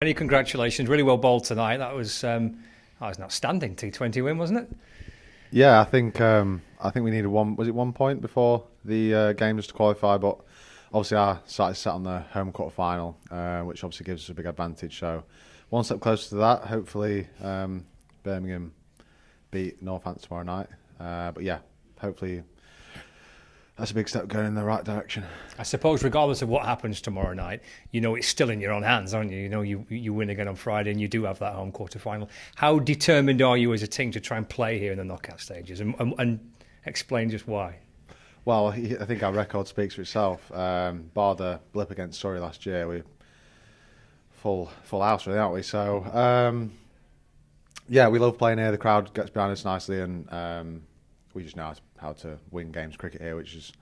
Many congratulations. Really well bowled tonight. That was an outstanding T20 win, wasn't it? Yeah, I think we needed one. Was it 1 point before the game just to qualify? But obviously, our side is sat on the home quarter final, which obviously gives us a big advantage. So one step closer to that. Hopefully, Birmingham beat Northampton tomorrow night. But yeah, hopefully that's a big step going in the right direction. I suppose regardless of what happens tomorrow night, it's still in your own hands, aren't you? You win again on Friday and you do have that home quarter final. How determined are you as a team to try and play here in the knockout stages and explain just why? Well, I think our record speaks for itself. Bar the blip against Surrey last year, we full house really, aren't we? So yeah, we love playing here. The crowd gets behind us nicely, and we just know how to win games cricket here, which is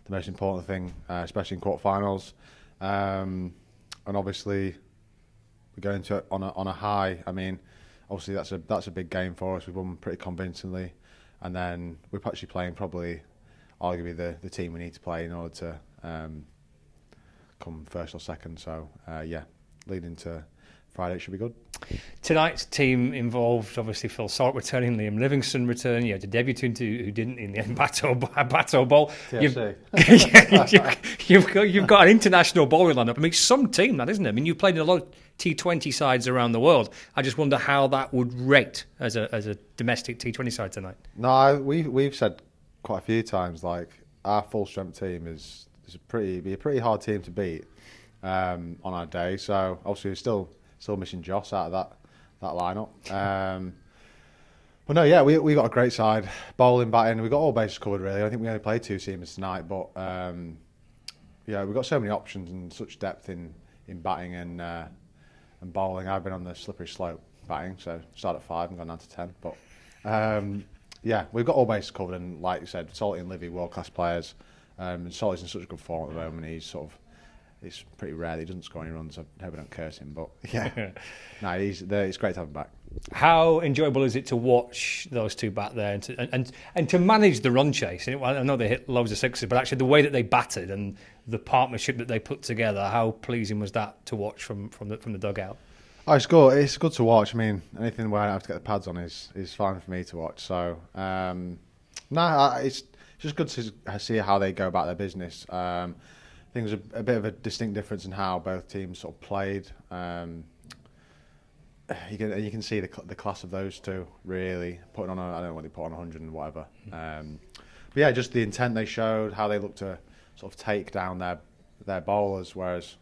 the most important thing, especially in quarterfinals. And obviously, we go into it on a high. I mean, obviously that's a big game for us. We've won pretty convincingly, and then we're actually playing probably arguably the team we need to play in order to come first or second. So yeah, leading to Friday, it should be good. Tonight's team involved obviously Phil Salt returning, Liam Livingston returning. You had a debutant who didn't in the end, Bato Bowl. You've got an international bowling lineup. I mean, some team that, isn't it? I mean, you've played in a lot of T20 sides around the world. I just wonder how that would rate as a domestic T20 side tonight. No, we've said quite a few times, like, our full strength team is a pretty hard team to beat on our day. So obviously we're still missing Joss out of that lineup. But no, yeah, we got a great side, bowling, batting. We got all bases covered really. I think we only played two seamers tonight, but yeah, we've got so many options and such depth in batting and bowling. I've been on the slippery slope batting, so started at 5 and gone down to 10. But yeah, we've got all bases covered, and like you said, Salty and Livy, world class players. And Salty's in such a good form at the moment. It's pretty rare that he doesn't score any runs. I hope I don't curse him, but yeah, no, it's great to have him back. How enjoyable is it to watch those two bat there and to manage the run chase? I know they hit loads of sixes, but actually the way that they batted and the partnership that they put together, how pleasing was that to watch from the dugout? Oh, it's good. It's good to watch. I mean, anything where I don't have to get the pads on is fine for me to watch. So it's just good to see how they go about their business. I think there's a bit of a distinct difference in how both teams sort of played. You can see the class of those two really putting on. I don't know what they put on 100 and whatever. But yeah, just the intent they showed, how they looked to sort of take down their bowlers. Whereas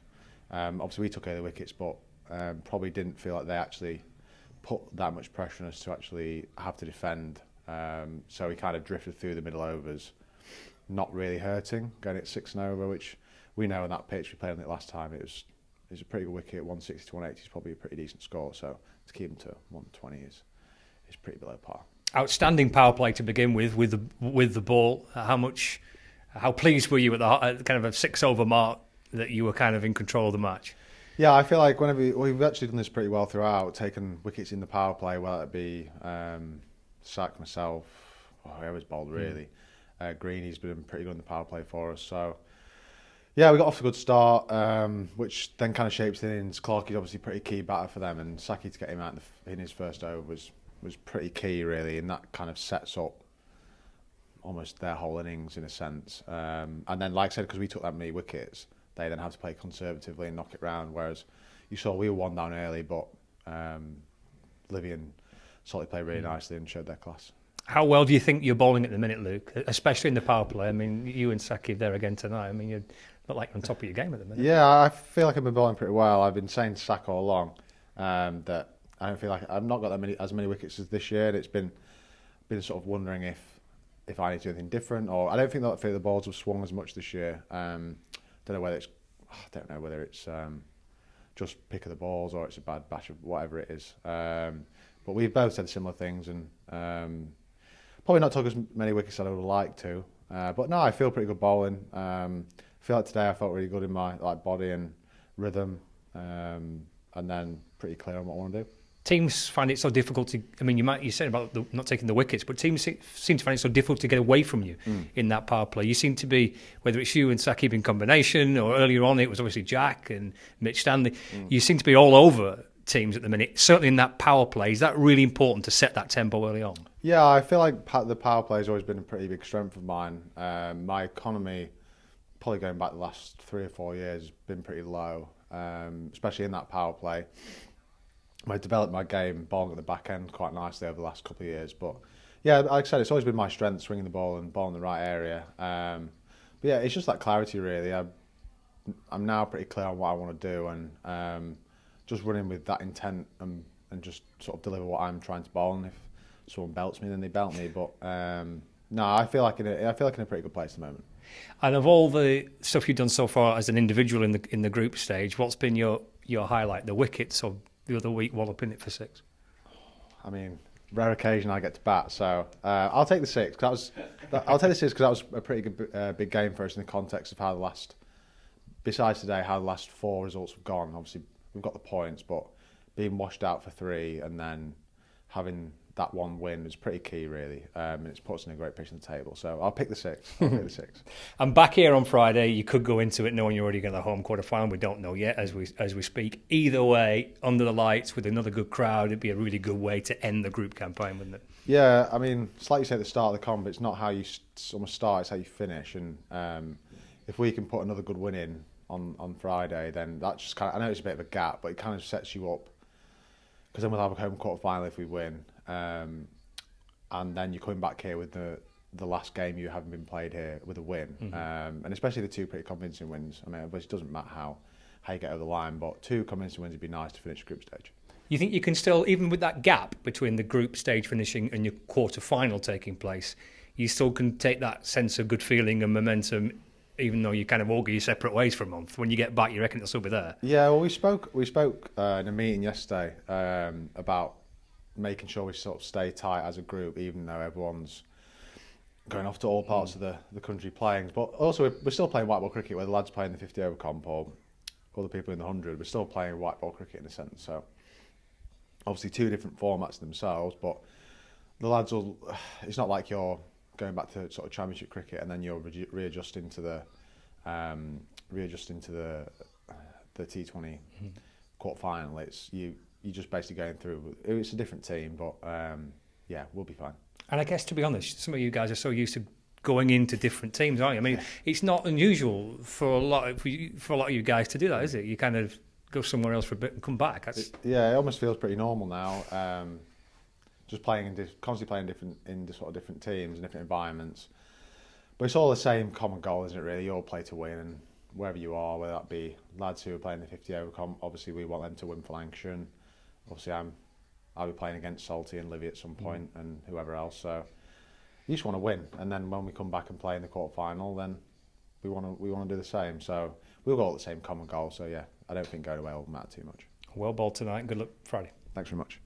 obviously we took early wickets, but probably didn't feel like they actually put that much pressure on us to actually have to defend. So we kind of drifted through the middle overs, not really hurting, going at 6 and over, which we know on that pitch, we played on it last time, it was a pretty good wicket. 160 to 180 is probably a pretty decent score, so to keep them to 120 is pretty below par. Outstanding power play to begin with the ball. How pleased were you at kind of a 6 over mark that you were kind of in control of the match? Yeah, I feel like we've actually done this pretty well throughout, taking wickets in the power play, whether it be Sack, myself, or whoever's bowled really. Greeny's been pretty good in the power play for us, so yeah, we got off to a good start, which then kind of shapes the innings. Clarkie's obviously a pretty key batter for them, and Saki to get him out in his first over was pretty key, really, and that kind of sets up almost their whole innings in a sense. And then, like I said, because we took that many wickets, they then had to play conservatively and knock it round, whereas you saw we were 1 down early, but Livy and Salty played really nicely and showed their class. How well do you think you're bowling at the minute, Luke? Especially in the power play. I mean, you and Saki there again tonight. I mean, you're not like on top of your game at the minute. Yeah, I feel like I've been bowling pretty well. I've been saying to Sak all along that I don't feel like I've not got as many wickets as this year. And it's been sort of wondering if I need to do anything different, or I don't think that the balls have swung as much this year. Don't know whether it's just pick of the balls or it's a bad batch of whatever it is. But we've both said similar things, and probably not took as many wickets as I would have liked to. But no, I feel pretty good bowling. I feel like today I felt really good in my body and rhythm, and then pretty clear on what I want to do. Teams find it so difficult to. I mean, you said about not taking the wickets, but teams seem to find it so difficult to get away from you in that power play. You seem to be, whether it's you and Sakib in combination, or earlier on it was obviously Jack and Mitch Stanley. You seem to be all over teams at the minute, certainly in that power play. Is that really important to set that tempo early on? Yeah, I feel like the power play has always been a pretty big strength of mine. My economy, probably going back the last 3 or 4 years, has been pretty low, especially in that power play. I developed my game balling at the back end quite nicely over the last couple of years. But yeah, like I said, it's always been my strength, swinging the ball and ball in the right area. But yeah, it's just that clarity really. I'm now pretty clear on what I want to do, and just running with that intent and just sort of deliver what I'm trying to bowl. And if someone belts me, then they belt me. But no, I feel like in a pretty good place at the moment. And of all the stuff you've done so far as an individual in the group stage, what's been your highlight? The wickets or the other week walloping it for 6? I mean, rare occasion I get to bat, so I'll take the 6. I'll take the 6 because that was a pretty good big game for us in the context of how the last, besides today, how the last 4 results have gone. Obviously, we've got the points, but being washed out for 3 and then having that one win was pretty key, really. And it's put us in a great position at the table. So I'll pick the 6. And back here on Friday, you could go into it knowing you're already going to the home quarter final. We don't know yet as we speak. Either way, under the lights with another good crowd, it'd be a really good way to end the group campaign, wouldn't it? Yeah, I mean, it's like you say at the start of the comp, it's not how you start, it's how you finish. And if we can put another good win in on Friday, then that just kind of, I know it's a bit of a gap, but it kind of sets you up. Because then we'll have a home quarter final if we win. And then you're coming back here with the last game you haven't been played here with a win. Mm-hmm. And especially the 2 pretty convincing wins. I mean, it doesn't matter how you get over the line, but 2 convincing wins would be nice to finish the group stage. You think you can still, even with that gap between the group stage finishing and your quarter final taking place, you still can take that sense of good feeling and momentum, even though you kind of all go your separate ways for a month? When you get back, you reckon it'll still be there? Yeah, well, we spoke in a meeting yesterday about making sure we sort of stay tight as a group, even though everyone's going off to all parts of the country playing. But also, we're still playing white ball cricket, where the lads playing the 50 over comp or other people in the 100. We're still playing white ball cricket in a sense. So obviously 2 different formats themselves, but the lads will. It's not like you're going back to sort of championship cricket and then you're readjusting to the T20 quarter final. It's you're just basically going through. It's a different team, but yeah, we'll be fine. And I guess, to be honest, some of you guys are so used to going into different teams, aren't you? I mean, it's not unusual for a lot of you guys to do that, is it? You kind of go somewhere else for a bit and come back. Yeah, it almost feels pretty normal now. Just constantly playing different teams and different environments. But it's all the same common goal, isn't it, really? You all play to win, and wherever you are, whether that be lads who are playing the 50 over comp, obviously we want them to win for Lancashire. And obviously I'll be playing against Salty and Livy at some point, and whoever else. So you just want to win, and then when we come back and play in the quarter final, then we want to do the same. So we've got all the same common goal. So yeah, I don't think going away will matter too much. Well bowled tonight. Good luck Friday. Thanks very much.